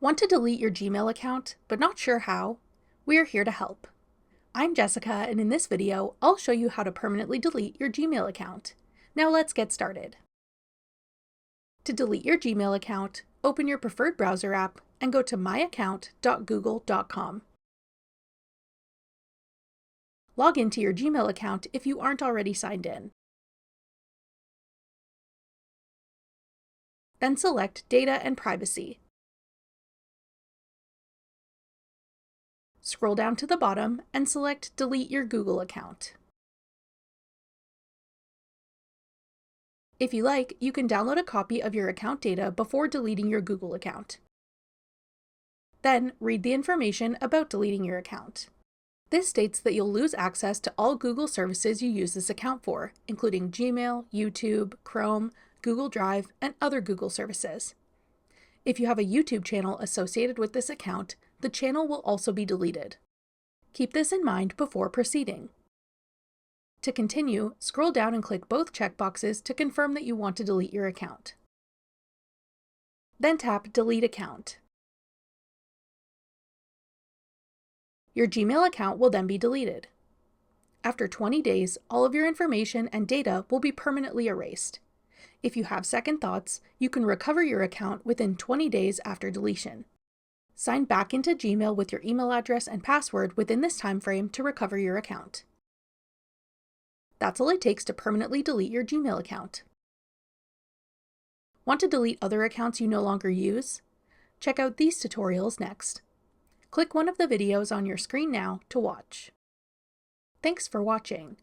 Want to delete your Gmail account, but not sure how? We're here to help. I'm Jessica, and in this video, I'll show you how to permanently delete your Gmail account. Now let's get started. To delete your Gmail account, open your preferred browser app and go to myaccount.google.com. Log into your Gmail account if you aren't already signed in. Then select Data and Privacy. Scroll down to the bottom and select Delete your Google account. If you like, you can download a copy of your account data before deleting your Google account. Then, read the information about deleting your account. This states that you'll lose access to all Google services you use this account for, including Gmail, YouTube, Chrome, Google Drive, and other Google services. If you have a YouTube channel associated with this account, the channel will also be deleted. Keep this in mind before proceeding. To continue, scroll down and click both checkboxes to confirm that you want to delete your account. Then tap Delete Account. Your Gmail account will then be deleted. After 20 days, all of your information and data will be permanently erased. If you have second thoughts, you can recover your account within 20 days after deletion. Sign back into Gmail with your email address and password within this time frame to recover your account. That's all it takes to permanently delete your Gmail account. Want to delete other accounts you no longer use? Check out these tutorials next. Click one of the videos on your screen now to watch. Thanks for watching.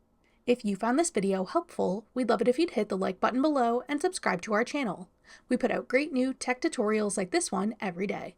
If you found this video helpful, we'd love it if you'd hit the like button below and subscribe to our channel. We put out great new tech tutorials like this one every day.